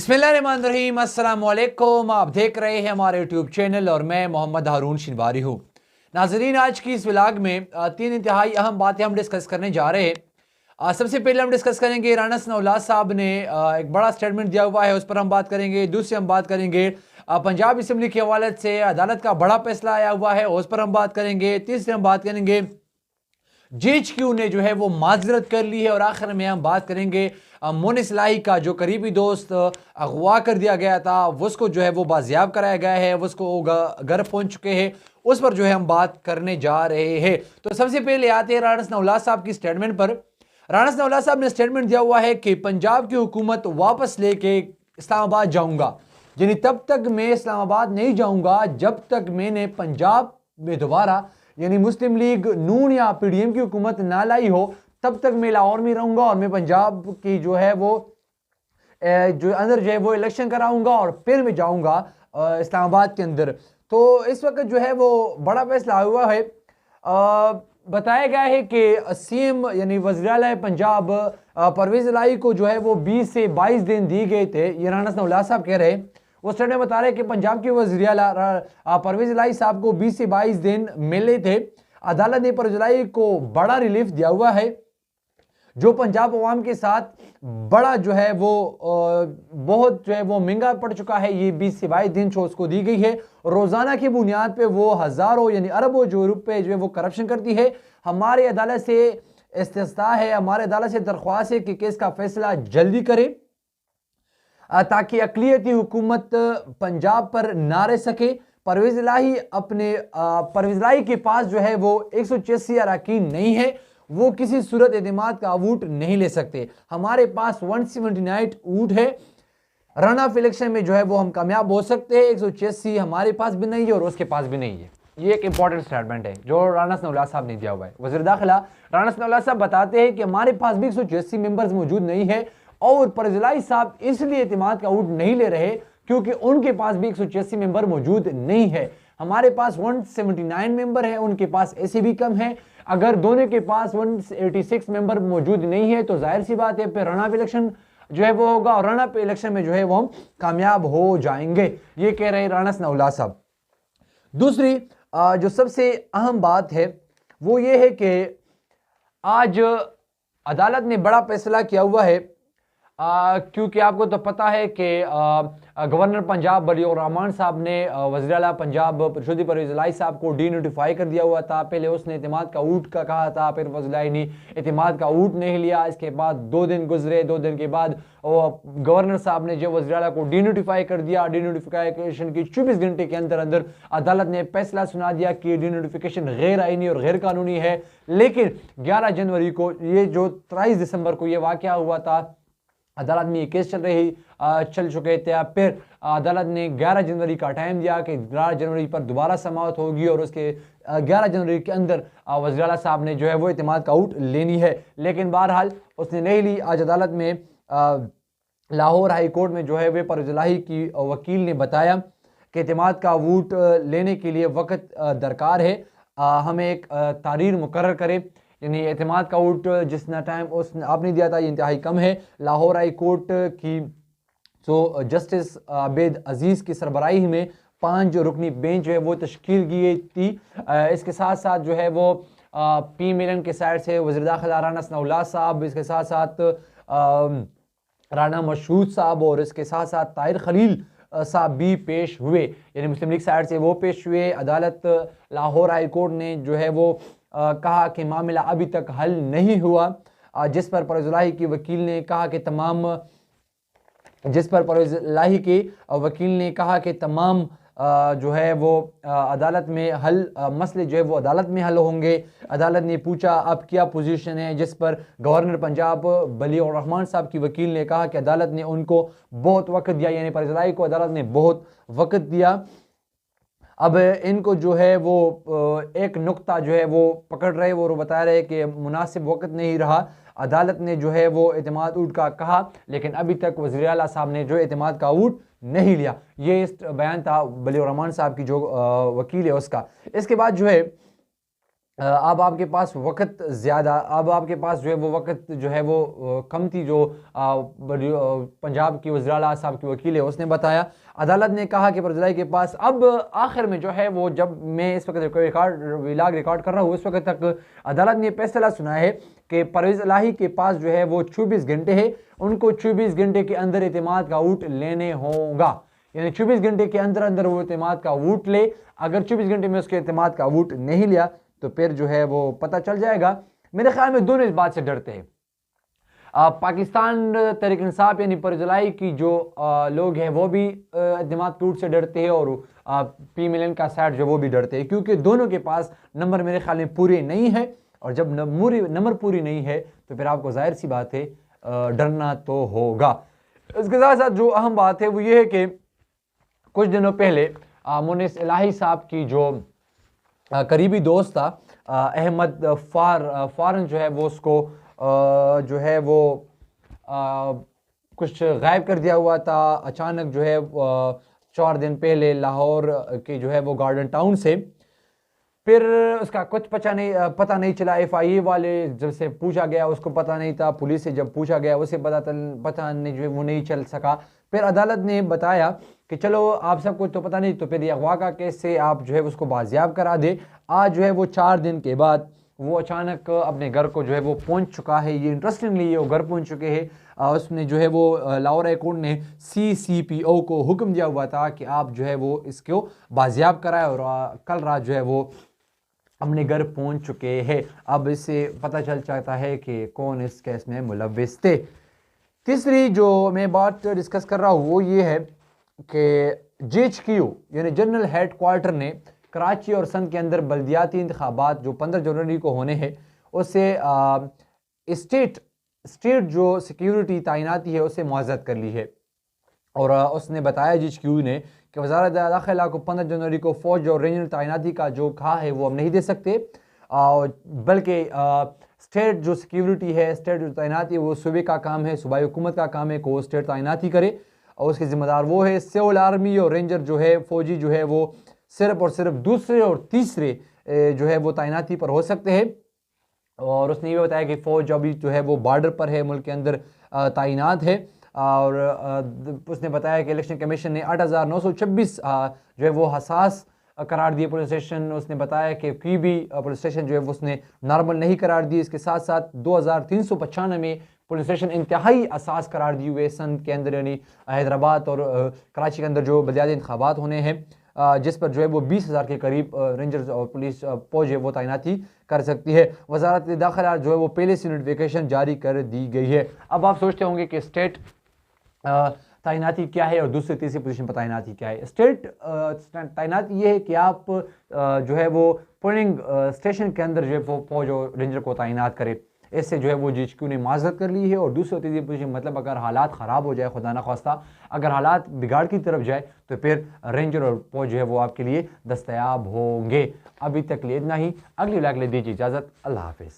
बिस्मिल्लाहिर्रहमानिर्रहीम, अस्सलाम वालेकुम। आप देख रहे हैं हमारे यूट्यूब चैनल और मैं मोहम्मद हारून शिनवारी हूँ। नाजरीन, आज की इस व्लॉग में तीन इंतहाई अहम बातें हम डिस्कस करने जा रहे हैं। सबसे पहले हम डिस्कस करेंगे राना सनाउल्लाह साहब ने एक बड़ा स्टेटमेंट दिया हुआ है, उस पर हम बात करेंगे। दूसरी हम बात करेंगे पंजाब असम्बली के हवाले से अदालत का बड़ा फैसला आया हुआ है, उस पर हम बात करेंगे। तीसरी हम बात करेंगे GHQ ने जो है वो माजरत कर ली है। और आखिर में हम बात करेंगे मोनिस इलाही का जो करीबी दोस्त अगवा कर दिया गया था, उसको जो है वो बाजियाब कराया गया है, उसको घर पहुंच चुके हैं, उस पर जो है हम बात करने जा रहे हैं। तो सबसे पहले आते हैं राना सनाउल्लाह साहब की स्टेटमेंट पर। राना सनाउल्लाह साहब ने स्टेटमेंट दिया हुआ है कि पंजाब की हुकूमत वापस लेके इस्लामाबाद जाऊंगा, यानी तब तक मैं इस्लामाबाद नहीं जाऊंगा जब तक मैंने पंजाब में दोबारा यानी मुस्लिम लीग नून या PDM की हुकूमत ना लाई हो, तब तक मैं लाहौर में रहूंगा और मैं पंजाब की जो है वो जो अंदर जो है वो इलेक्शन कराऊंगा और फिर मैं जाऊंगा इस्लामाबाद के अंदर। तो इस वक्त जो है वो बड़ा फैसला हुआ है। बताया गया है कि CM यानी वज़ीर-ए-आला पंजाब परवेज़ इलाही को जो है वो 20 से 22 दिन दिए गए थे। ये राना सनाउल्लाह साहब कह रहे हैं, वो स्टेटमेंट बता रहे हैं कि पंजाब के वज़ीर-ए-आला परवेज़ इलाही साहब को 20 से 22 दिन मिले थे। अदालत ने परवेज़ इलाही को बड़ा रिलीफ दिया हुआ है, जो पंजाब अवाम के साथ बड़ा जो है वो बहुत जो है वो महंगा पड़ चुका है। ये 20 से 22 दिन जो उसको दी गई है, रोजाना की बुनियाद पे वो हजारों यानी अरबों जो रुपए जो है वो करप्शन करती है। हमारी अदालत से इस्तिस्ता है, हमारे अदालत से दरख्वास्त है कि केस का फैसला जल्दी करे ताकि अक़लियती हुकूमत पंजाब पर ना रह सके। परवेज़ इलाही के पास जो है वो 186 अरकान नहीं है, वो किसी सूरत एतमाद का वोट नहीं ले सकते। हमारे पास 179 वोट है, रन ऑफ इलेक्शन में जो है वो हम कामयाब हो सकते हैं। 186 हमारे पास भी नहीं है और उसके पास भी नहीं है। ये एक इंपॉर्टेंट स्टेटमेंट है जो राना सनाउल्लाह साहब ने दिया हुआ है। वज़ीर दाखिला राना सनाउल्लाह साहब बताते हैं कि हमारे पास भी 186 मेंबर्स मौजूद नहीं है और परवेज़ इलाही साहब इसलिए एतमाद का वोट नहीं ले रहे क्योंकि उनके पास भी 186 मेंबर मौजूद नहीं है। हमारे पास 179 मेंबर है, उनके पास ऐसे भी कम है। अगर दोनों के पास 186 मेंबर मौजूद नहीं है तो जाहिर सी बात है फिर रन ऑफ इलेक्शन जो है वो होगा और रन ऑफ इलेक्शन में जो है वो हम कामयाब हो जाएंगे। ये कह रहे राना सनाउल्लाह साहब। दूसरी जो सबसे अहम बात है वो ये है कि आज अदालत ने बड़ा फैसला किया हुआ है, क्योंकि आपको तो पता है कि गवर्नर पंजाब वलीउर रहमान साहब ने वज़ीर-ए-आला पंजाब चौधरी परवेज़ इलाही साहब को डीनोटिफाई कर दिया हुआ था। पहले उसने एतमाद का वोट का कहा था, फिर वज़ीर इलाही ने एतमाद का वोट नहीं लिया। इसके बाद 2 दिन गुजरे, 2 दिन के बाद गवर्नर साहब ने जो वज़ीर-ए-आला को डीनोटिफाई कर दिया। डीनोटिफिकेशन की 24 घंटे के अंदर अंदर अदालत ने फैसला सुना दिया कि डीनोटिफिकेशन गैर आईनी और गैर कानूनी है। लेकिन 11 जनवरी को ये जो 23 दिसंबर को ये वाक़या हुआ था, अदालत में ये केस चल चुके थे। फिर अदालत ने 11 जनवरी का टाइम दिया कि 11 जनवरी पर दोबारा समाअत होगी और उसके 11 जनवरी के अंदर वज़ीर-ए-आला साहब ने जो है वो एतमाद का वोट लेनी है। लेकिन बहरहाल उसने नहीं ली। आज अदालत में लाहौर हाई कोर्ट में जो है वे परवेज़ इलाही की वकील ने बताया कि एतमाद का वोट लेने के लिए वक्त दरकार है, हमें एक तारीख मुकर्रर करे। यानी एतमाद का वोट जितना टाइम उसने आपने दिया था ये इंतहाई कम है। लाहौर हाई कोर्ट की जो जस्टिस आबिद अजीज़ की सरबराही में 5 रुकनी बेंच जो है वो तश्कील की गई थी। इसके साथ साथ जो है वो P मिलन के साइड से वज़ीर दाखिला राना सनाउल्लाह साहब, इसके साथ साथ राना मशहूद साहब और इसके साथ साथ ताहिर खलील साहब भी पेश हुए, यानी मुस्लिम लीग साइड से वो पेश हुए। अदालत लाहौर हाई कोर्ट ने जो है वो कहा कि मामला अभी तक हल नहीं हुआ, जिस पर परवेज़ इलाही की वकील ने कहा कि तमाम जो है वो अदालत में हल मसले जो है वो अदालत में हल होंगे। अदालत ने पूछा अब क्या पोजीशन है, जिस पर गवर्नर पंजाब वलीउर रहमान साहब की वकील ने कहा कि अदालत ने उनको बहुत वक्त दिया, यानी परवेज़ इलाही को अदालत ने बहुत वक्त दिया। अब इनको जो है वो एक नुक्ता जो है वो पकड़ रहे, वो बता रहे कि मुनासिब वक्त नहीं रहा। अदालत ने जो है वो एतमाद वोट का कहा, लेकिन अभी तक वज़ीर-ए-आला साहब ने जो एतमाद का वोट नहीं लिया। ये इस बयान था वलीउर रहमान साहब की जो वकील है उसका। इसके बाद जो है अब आपके पास वक्त ज़्यादा, अब आपके पास जो है वो वक्त जो है वो कम थी। जो पंजाब की वज़ीर आला साहब की वकील है उसने बताया, अदालत ने कहा कि परवेज़ इलाही के पास अब आखिर में जो है वो, जब मैं इस वक्त व्लॉग रिकॉर्ड कर रहा हूँ, इस वक्त तक अदालत ने फैसला सुना है कि परवेज़ इलाही के पास जो है वो 24 घंटे है, उनको 24 घंटे के अंदर एतमाद का वोट लेने होगा। यानी 24 घंटे के अंदर अंदर वो एतमाद का वोट ले। अगर 24 घंटे में उसके एतमाद का वोट नहीं लिया तो फिर जो है वो पता चल जाएगा। मेरे ख्याल में दोनों इस बात से डरते हैं। पाकिस्तान तहरीक इंसाफ यानी परवेज़ इलाही की जो लोग हैं वो भी एतमाद के वोट से डरते हैं, और पी मिलन का साइड जो वो भी डरते हैं, क्योंकि दोनों के पास नंबर मेरे ख्याल में पूरे नहीं है। और जब नंबर पूरी नहीं है तो फिर आपको जाहिर सी बात है डरना तो होगा। इसके साथ साथ जो अहम बात है वो ये है कि कुछ दिनों पहले मुनीस इलाही साहब की जो करीबी दोस्त था अहमद फारन जो है वो उसको जो है वो कुछ गायब कर दिया हुआ था अचानक जो है 4 दिन पहले लाहौर के जो है वो गार्डन टाउन से। फिर उसका कुछ पता नहीं चला। FIA वाले जब से पूछा गया उसको पता नहीं था, पुलिस से जब पूछा गया उसे पता नहीं जो है वो नहीं चल सका। फिर अदालत ने बताया कि चलो आप सबको तो पता नहीं, तो फिर अगवा का केस से आप जो है उसको बाजियाब करा दे। आज जो है वो 4 दिन के बाद वो अचानक अपने घर को जो है वो पहुंच चुका है। ये इंटरेस्टिंगली ये वो घर पहुंच चुके हैं। उसने जो है वो लाहौर हाई कोर्ट ने CCPO को हुक्म दिया हुआ था कि आप जो है वो इसको बाजियाब कराए, और कल रात जो है वो अपने घर पहुंच चुके हैं। अब इससे पता चल जाता है कि कौन इस केस में मुलव्विस थे। तीसरी जो मैं बात डिस्कस कर रहा हूँ वो ये है कि GHQ यानी जनरल हेड क्वार्टर ने कराची और सिंध के अंदर बल्दियाती इंतखाबात जो 15 जनवरी को होने हैं उससे स्टेट जो सिक्योरिटी तैनाती है उससे मुआज़त कर ली है। और उसने बताया GHQ ने कि वज़ारत दाखिला को 15 जनवरी को फ़ौज और रेंजर तैनाती का जो कहा है वो हम नहीं दे सकते, बल्कि स्टेट जो सिक्योरिटी है, स्टेट जो तैनाती है वो सूबे का काम है, सूबाई हुकूमत का काम है कि वो स्टेट तैनाती करे, और उसके ज़िम्मेदार वो है। सिविल आर्मी और रेंजर जो है फ़ौजी जो है वो सिर्फ और सिर्फ दूसरे और तीसरे जो है वो तैनाती पर हो सकते हैं। और उसने ये बताया कि फ़ौज अभी जो है वो बॉर्डर पर है, मुल्क के अंदर तैनात है। और उसने बताया कि इलेक्शन कमीशन ने 8,926 जो है वो हसास करार दिए पुलिस स्टेशन। उसने बताया कि कोई भी पुलिस स्टेशन जो है वो उसने नॉर्मल नहीं करार दी। इसके साथ साथ 2,395 पुलिस स्टेशन इंतहाई हसास करार दिए हुए सिंध के अंदर, यानी हैदराबाद और कराची के अंदर जो बल्दियाती इंतखाबात होने हैं, जिस पर जो है वो 20,000 के करीब रेंजर्स और पुलिस फौज है वो तैनाती कर सकती है। वजारत दाखिला जो है वो पहले से नोटिफिकेशन जारी कर दी गई है। अब आप सोचते होंगे कि स्टेट तैनाती क्या है और दूसरी तीसरी पोजीशन पर तैनाती क्या है। स्टेट तैनाती ये है कि आप जो है वो पोलिंग स्टेशन के अंदर जो है वो फौज और रेंजर को तैनात करें। इससे जो है वो GHQ ने माजरत कर ली है। और दूसरी तीसरी पोजीशन मतलब अगर हालात ख़राब हो जाए, खुदा न खास्ता अगर हालात बिगाड़ की तरफ जाए, तो फिर रेंजर और फौज जो है वो आपके लिए दस्तयाब होंगे। अभी तक लिए इतना ही। अगली व्लॉग ले दीजिए इजाज़त। अल्लाह हाफिज़।